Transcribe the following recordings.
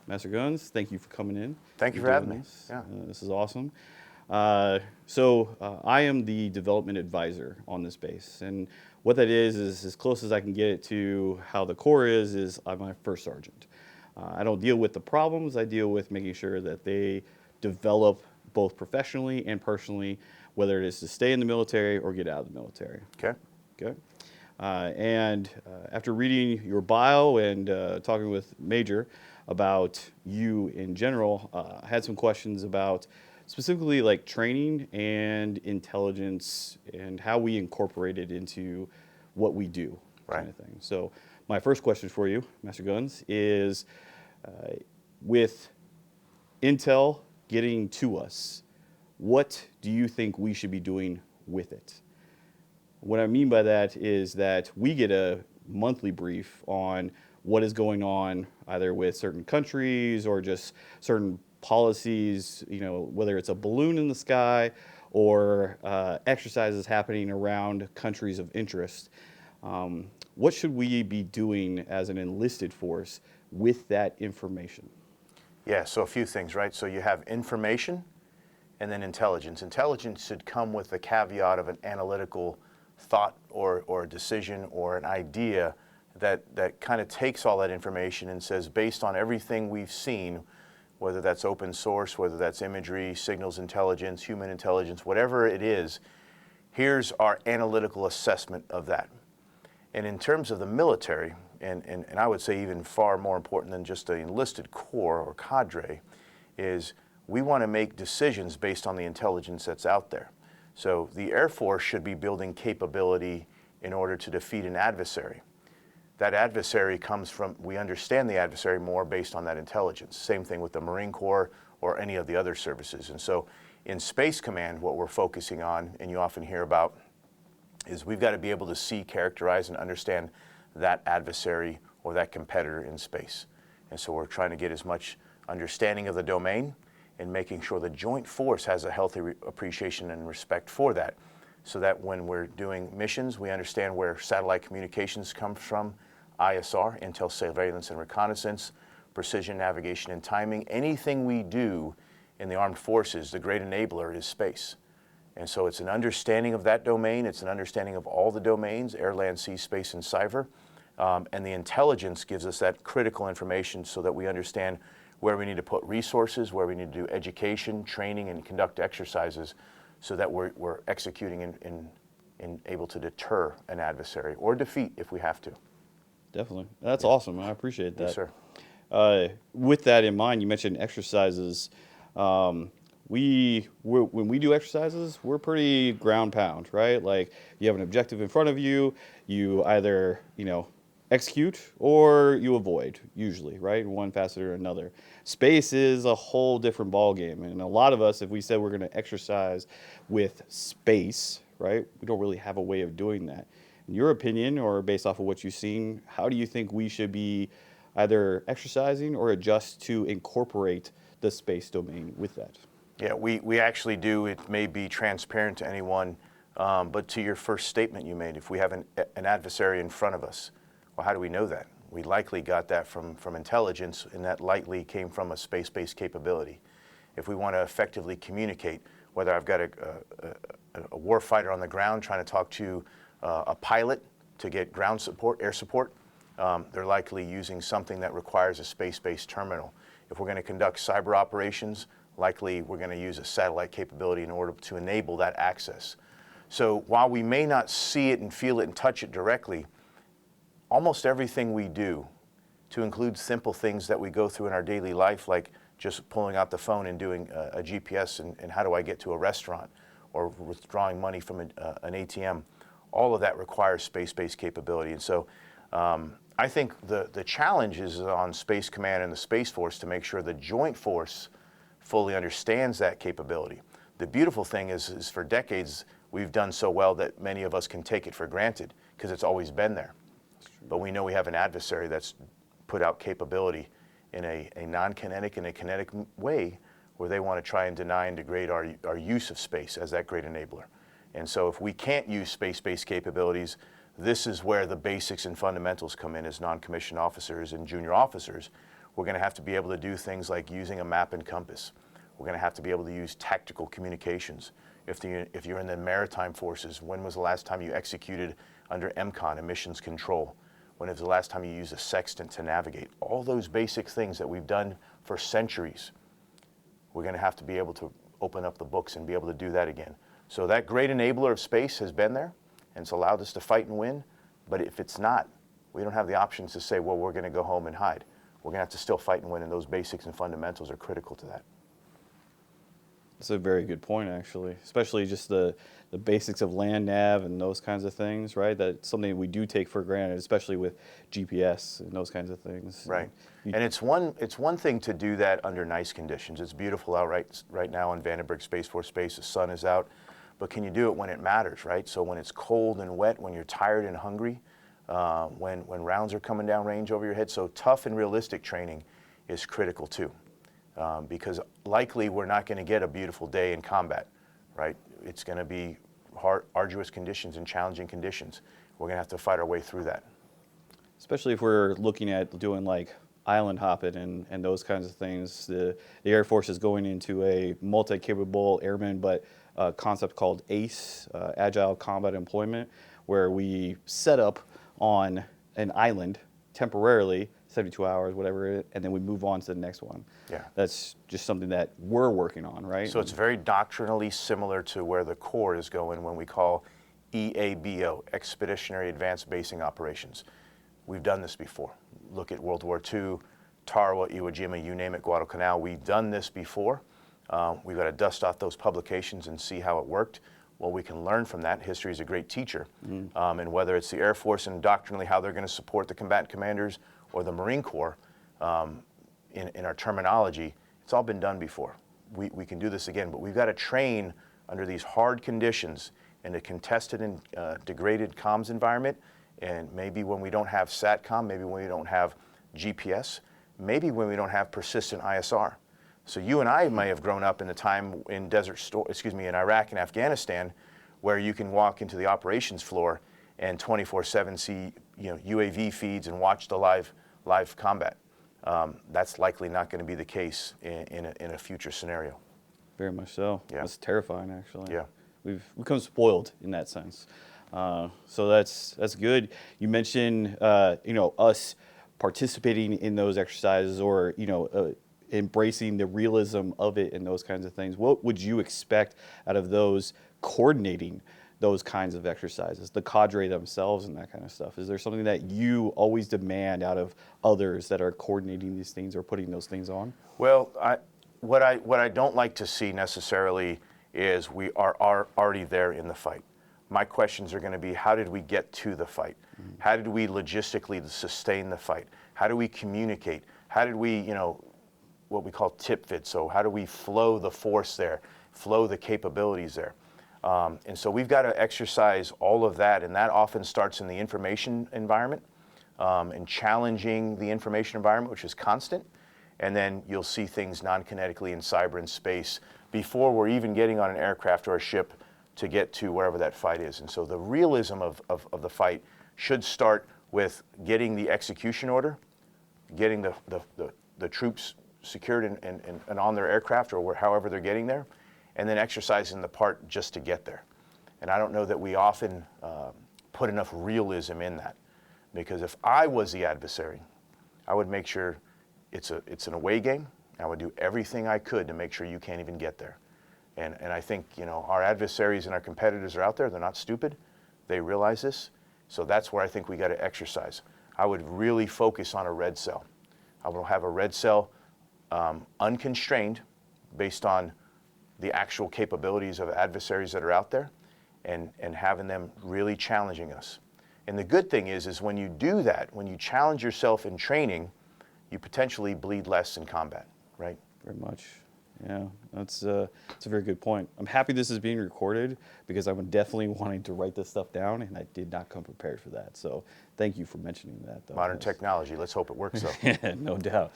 Master Guns, thank you for coming in. Thank you for having me. Yeah. This is awesome. I am the development advisor on this base, and what that is as close as I can get it to how the Corps is I'm my first sergeant. I don't deal with the problems, I deal with making sure that they develop both professionally and personally, whether it is to stay in the military or get out of the military. Okay. Okay. After reading your bio and talking with Major about you in general, I had some questions about specifically like training and intelligence and how we incorporate it into what we do, kind of thing. So my first question for you, Master Guns, is with intel getting to us, what do you think we should be doing with it? What I mean by that is that we get a monthly brief on what is going on either with certain countries or just certain policies, you know, whether it's a balloon in the sky or exercises happening around countries of interest. What should we be doing as an enlisted force with that information? Yeah, so a few things, right? So you have information and then intelligence. Intelligence should come with the caveat of an analytical thought or a decision or an idea that kind of takes all that information and says, based on everything we've seen, whether that's open source, whether that's imagery, signals intelligence, human intelligence, whatever it is, here's our analytical assessment of that. And in terms of the military, and I would say even far more important than just an enlisted corps or cadre, is we want to make decisions based on the intelligence that's out there. So the Air Force should be building capability in order to defeat an adversary. That adversary comes from, we understand the adversary more based on that intelligence. Same thing with the Marine Corps or any of the other services. And so in Space Command, what we're focusing on, and you often hear about, is we've got to be able to see, characterize, and understand that adversary or that competitor in space. And so we're trying to get as much understanding of the domain and making sure the joint force has a healthy appreciation and respect for that, so that when we're doing missions, we understand where satellite communications come from, ISR, intel surveillance and reconnaissance, precision navigation and timing. Anything we do in the armed forces, the great enabler is space. And so it's an understanding of that domain, it's an understanding of all the domains, air, land, sea, space, and cyber. And the intelligence gives us that critical information so that we understand where we need to put resources, where we need to do education, training, and conduct exercises so that we're executing and able to deter an adversary or defeat if we have to. Definitely. That's awesome. I appreciate that. Yes, sir. With that in mind, you mentioned exercises. When we do exercises, we're pretty ground pound, right? Like you have an objective in front of you, you either, execute or you avoid, usually, right? One facet or another. Space is a whole different ballgame. And a lot of us, if we said we're going to exercise with space, right, we don't really have a way of doing that. In your opinion, or based off of what you've seen, how do you think we should be either exercising or adjust to incorporate the space domain with that? Yeah, we actually do. It may be transparent to anyone, but to your first statement you made, if we have an adversary in front of us, well, how do we know that? We likely got that from intelligence, and that likely came from a space-based capability. If we want to effectively communicate, whether I've got a warfighter on the ground trying to talk to a pilot to get ground support, air support, they're likely using something that requires a space-based terminal. If we're going to conduct cyber operations, likely we're going to use a satellite capability in order to enable that access. So while we may not see it and feel it and touch it directly, almost everything we do, to include simple things that we go through in our daily life, like just pulling out the phone and doing a GPS and how do I get to a restaurant, or withdrawing money from an ATM, all of that requires space-based capability. And so I think the challenge is on Space Command and the Space Force to make sure the joint force fully understands that capability. The beautiful thing is for decades, we've done so well that many of us can take it for granted because it's always been there. But we know we have an adversary that's put out capability in a non-kinetic and a kinetic way where they want to try and deny and degrade our use of space as that great enabler. And so if we can't use space-based capabilities, this is where the basics and fundamentals come in as non-commissioned officers and junior officers, We're going to have to be able to do things like using a map and compass. We're going to have to be able to use tactical communications. If you're in the maritime forces, when was the last time you executed under MCON, emissions control? When was the last time you used a sextant to navigate? All those basic things that we've done for centuries, we're going to have to be able to open up the books and be able to do that again. So that great enabler of space has been there, and it's allowed us to fight and win. But if it's not, we don't have the options to say, well, we're going to go home and hide. We're going to have to still fight and win, and those basics and fundamentals are critical to that. That's a very good point, actually, especially just the basics of land nav and those kinds of things, right? That's something we do take for granted, especially with GPS and those kinds of things. Right. And it's one thing to do that under nice conditions. It's beautiful out right now on Vandenberg Space Force Base. The sun is out. But can you do it when it matters, right? So when it's cold and wet, when you're tired and hungry, when rounds are coming down range over your head. So tough and realistic training is critical too. Because likely we're not going to get a beautiful day in combat, right? It's going to be hard, arduous conditions and challenging conditions. We're going to have to fight our way through that. Especially if we're looking at doing like island hopping and those kinds of things. The Air Force is going into a multi-capable airman, but concept called ACE, Agile Combat Employment, where we set up on an island temporarily, 72 hours, whatever, and then we move on to the next one. Yeah. That's just something that we're working on, right? So it's very doctrinally similar to where the Corps is going when we call EABO, Expeditionary Advanced Basing Operations. We've done this before. Look at World War II, Tarawa, Iwo Jima, you name it, Guadalcanal. We've done this before. We've got to dust off those publications and see how it worked. Well, we can learn from that. History is a great teacher. And whether it's the Air Force and doctrinally how they're going to support the combatant commanders or the Marine Corps, in our terminology, it's all been done before. We can do this again, but we've got to train under these hard conditions in a contested and degraded comms environment, and maybe when we don't have SATCOM, maybe when we don't have GPS, maybe when we don't have persistent ISR. So you and I may have grown up in the time in in Iraq and Afghanistan, where you can walk into the operations floor and 24/7 see UAV feeds and watch the live combat. That's likely not going to be the case in a future scenario. Very much so. Yeah. That's terrifying, actually. Yeah. We've become spoiled in that sense. So that's good. You mentioned us participating in those exercises, or embracing the realism of it and those kinds of things. What would you expect out of those coordinating those kinds of exercises, the cadre themselves and that kind of stuff? Is there something that you always demand out of others that are coordinating these things or putting those things on? Well, what I don't like to see necessarily is we are already there in the fight. My questions are going to be, how did we get to the fight? How did we logistically sustain the fight? How do we communicate? How did we, what we call tip fit? So how do we flow the force there, flow the capabilities there? And so we've got to exercise all of that, and that often starts in the information environment and challenging the information environment, which is constant. And then you'll see things non-kinetically in cyber and space before we're even getting on an aircraft or a ship to get to wherever that fight is. And so the realism of the fight should start with getting the execution order, getting the troops secured and on their aircraft or however they're getting there, and then exercising the part just to get there. And I don't know that we often put enough realism in that, because if I was the adversary, I would make sure it's an away game. I would do everything I could to make sure you can't even get there. And I think our adversaries and our competitors are out there. They're not stupid. They realize this. So that's where I think we got to exercise. I would really focus on a red cell. I will have a red cell unconstrained based on the actual capabilities of adversaries that are out there, and having them really challenging us. And the good thing is when you do that, when you challenge yourself in training, you potentially bleed less in combat, right? Very much. Yeah, that's a very good point. I'm happy this is being recorded, because I'm definitely wanting to write this stuff down, and I did not come prepared for that. So thank you for mentioning that. Though. Modern technology. Let's hope it works though. Yeah, no doubt.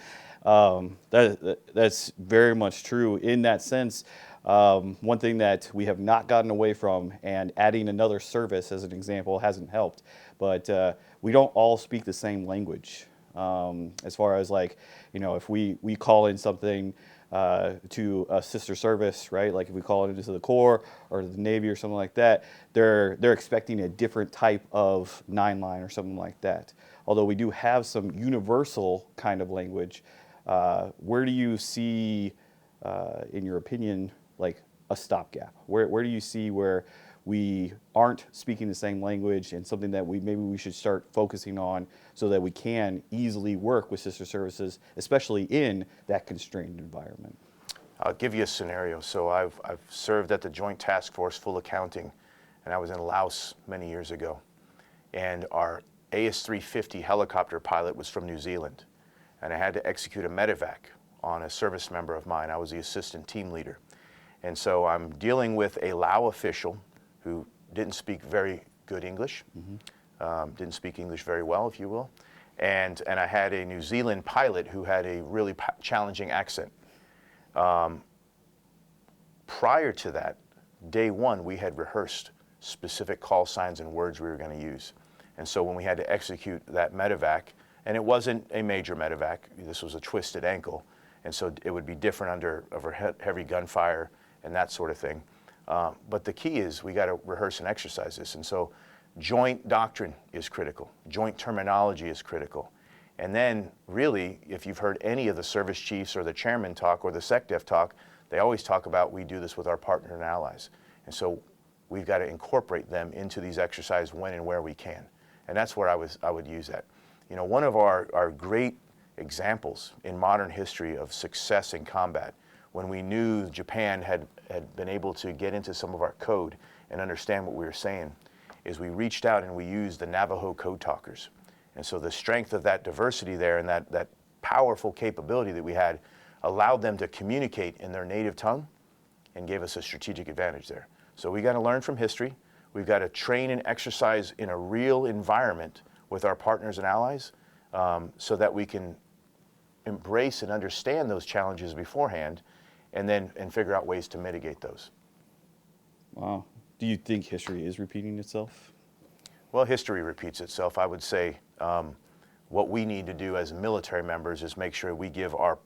That's very much true in that sense. One thing that we have not gotten away from, and adding another service as an example hasn't helped, but we don't all speak the same language. as far as like, if we call in something to a sister service, right? Like if we call it into the Corps or the Navy or something like that, they're expecting a different type of 9-line or something like that. Although we do have some universal kind of language, where do you see, in your opinion, like a stopgap? Where do you see where we aren't speaking the same language and something that we should start focusing on so that we can easily work with sister services, especially in that constrained environment? I'll give you a scenario. So I've served at the Joint Task Force Full Accounting, and I was in Laos many years ago. And our AS-350 helicopter pilot was from New Zealand, and I had to execute a medevac on a service member of mine. I was the assistant team leader. And so I'm dealing with a Lao official who didn't speak very good English, didn't speak English very well, if you will. And I had a New Zealand pilot who had a really challenging accent. Prior to that, day one, we had rehearsed specific call signs and words we were going to use. And so when we had to execute that medevac, and it wasn't a major medevac, this was a twisted ankle, and so it would be different under heavy gunfire and that sort of thing. But the key is we got to rehearse and exercise this. And so joint doctrine is critical. Joint terminology is critical. And then really, if you've heard any of the service chiefs or the chairman talk or the SecDef talk, they always talk about we do this with our partner and allies. And so we've got to incorporate them into these exercises when and where we can. And that's where I would use that. One of our great examples in modern history of success in combat, when we knew Japan had been able to get into some of our code and understand what we were saying, is we reached out and we used the Navajo code talkers. And so the strength of that diversity there and that powerful capability that we had allowed them to communicate in their native tongue and gave us a strategic advantage there. So we got to learn from history. We've got to train and exercise in a real environment with our partners and allies so that we can embrace and understand those challenges beforehand and figure out ways to mitigate those. Wow. Do you think history is repeating itself? Well, history repeats itself. I would say what we need to do as military members is make sure we give our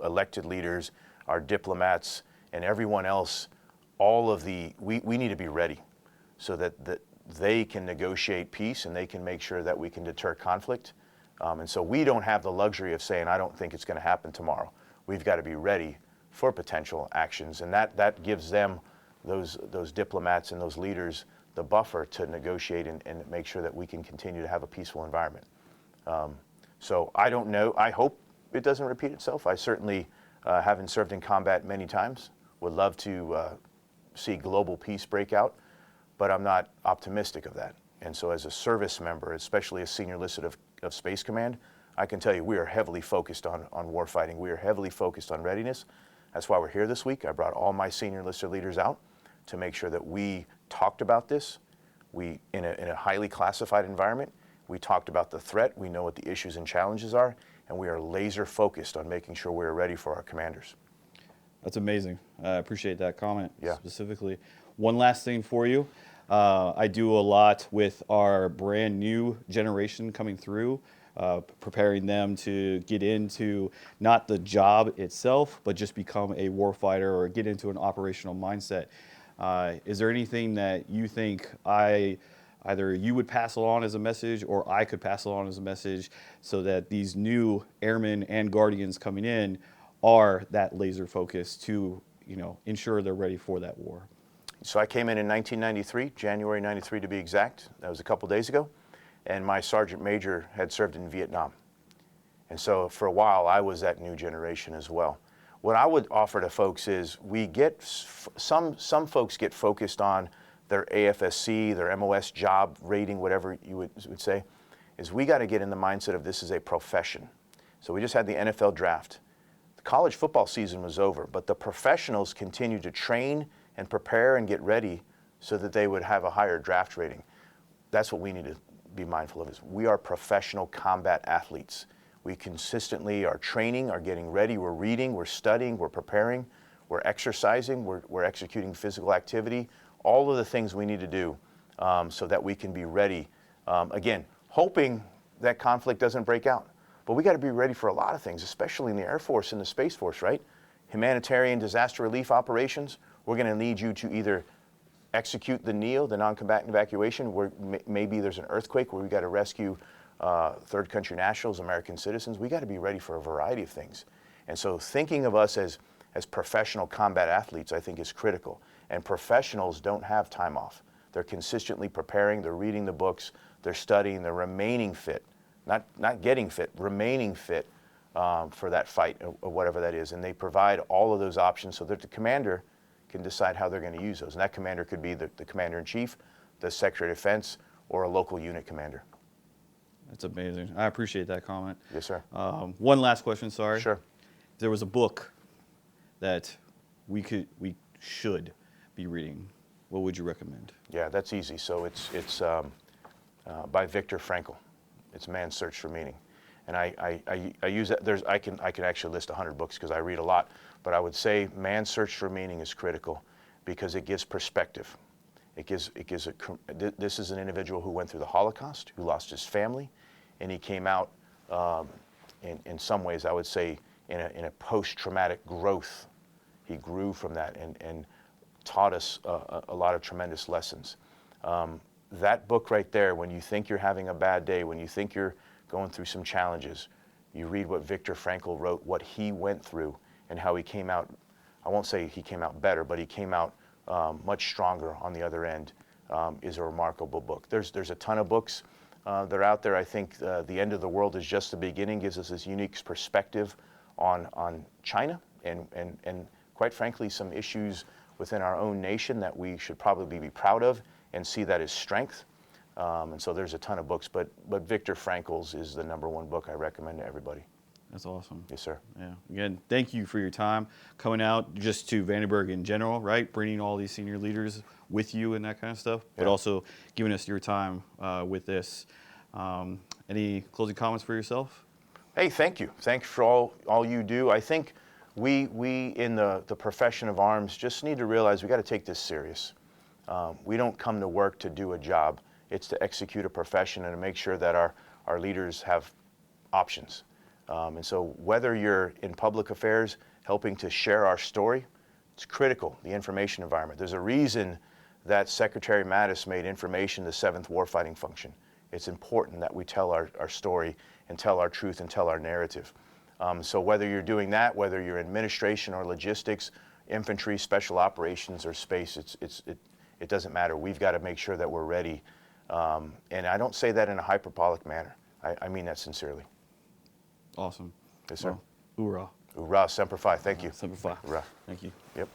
elected leaders, our diplomats, and everyone else we need to be ready so that they can negotiate peace and they can make sure that we can deter conflict. And so we don't have the luxury of saying, I don't think it's going to happen tomorrow. We've got to be ready for potential actions. And that gives them, those diplomats and those leaders, the buffer to negotiate and make sure that we can continue to have a peaceful environment. So I don't know. I hope it doesn't repeat itself. I certainly, having served in combat many times, would love to see global peace break out, but I'm not optimistic of that. And so as a service member, especially a senior enlisted of Space Command, I can tell you we are heavily focused on warfighting. We are heavily focused on readiness. That's why we're here this week. I brought all my senior enlisted leaders out to make sure that we talked about this. In a highly classified environment, we talked about the threat. We know what the issues and challenges are, and we are laser focused on making sure we're ready for our commanders. That's amazing. I appreciate that comment Yeah. specifically. One last thing for you. I do a lot with our brand new generation coming through, preparing them to get into not the job itself, but just become a warfighter or get into an operational mindset. Is there anything that you think either you would pass along as a message or I could pass along as a message so that these new airmen and guardians coming in are that laser focus to ensure they're ready for that war? So I came in 1993, January 93 to be exact. That was a couple days ago. And my sergeant major had served in Vietnam. And so for a while, I was that new generation as well. What I would offer to folks is some folks get focused on their AFSC, their MOS job rating, whatever you would say, is we got to get in the mindset of this is a profession. So we just had the NFL draft. The college football season was over, but the professionals continued to train and prepare and get ready so that they would have a higher draft rating. That's what we need to be mindful of, is we are professional combat athletes. We consistently are training, are getting ready, we're reading, we're studying, we're preparing, we're exercising, we're executing physical activity, all of the things we need to do so that we can be ready. Again, hoping that conflict doesn't break out, But we got to be ready for a lot of things, especially in the Air Force and the Space Force, right? Humanitarian disaster relief operations, we're going to need you to either execute the NEO, the non-combatant evacuation, where maybe there's an earthquake where we got to rescue third country nationals, American citizens. We got to be ready for a variety of things. And so thinking of us as professional combat athletes, I think, is critical. And professionals don't have time off. They're consistently preparing, they're reading the books, they're studying, they're remaining fit, not getting fit, remaining fit for that fight or whatever that is. And they provide all of those options so that the commander can decide how they're going to use those. And that commander could be the commander-in-chief, the Secretary of Defense, or a local unit commander. That's amazing. I appreciate that comment. Yes, sir. One last question, sorry. Sure. If there was a book that we should be reading, what would you recommend? Yeah, that's easy. So it's by Viktor Frankl. It's Man's Search for Meaning. And I use that. I can actually list 100 books because I read a lot. But I would say Man's Search for Meaning is critical because it gives perspective. This is an individual who went through the Holocaust, who lost his family, and he came out in some ways, I would say, in a post-traumatic growth. He grew from that and taught us a lot of tremendous lessons. That book right there, when you think you're having a bad day, when you think you're going through some challenges, you read what Viktor Frankl wrote, what he went through, and how he came out. I won't say he came out better, but he came out much stronger on the other end. Is a remarkable book. There's a ton of books that are out there. I think The End of the World is Just the Beginning gives us this unique perspective on China and quite frankly some issues within our own nation that we should probably be proud of and see that as strength. And so there's a ton of books, but Viktor Frankl's is the #1 book I recommend to everybody. That's awesome. Yes, sir. Yeah. Again, thank you for your time coming out just to Vandenberg in general, right? Bringing all these senior leaders with you and that kind of stuff, but also giving us your time with this. Any closing comments for yourself? Hey, thank you. Thanks for all you do. I think we in the profession of arms just need to realize we got to take this serious. We don't come to work to do a job. It's to execute a profession and to make sure that our leaders have options. And so whether you're in public affairs helping to share our story, it's critical, the information environment. There's a reason that Secretary Mattis made information the 7th warfighting function. It's important that we tell our story and tell our truth and tell our narrative. So whether you're doing that, whether you're in administration or logistics, infantry, special operations, or space, it doesn't matter. We've got to make sure that we're ready. And I don't say that in a hyperbolic manner. I mean that sincerely. Awesome. Yes, sir. Well, hoorah. Hoorah, Semper Fi. Thank you. Semper Fi. Hoorah. Thank you. Yep.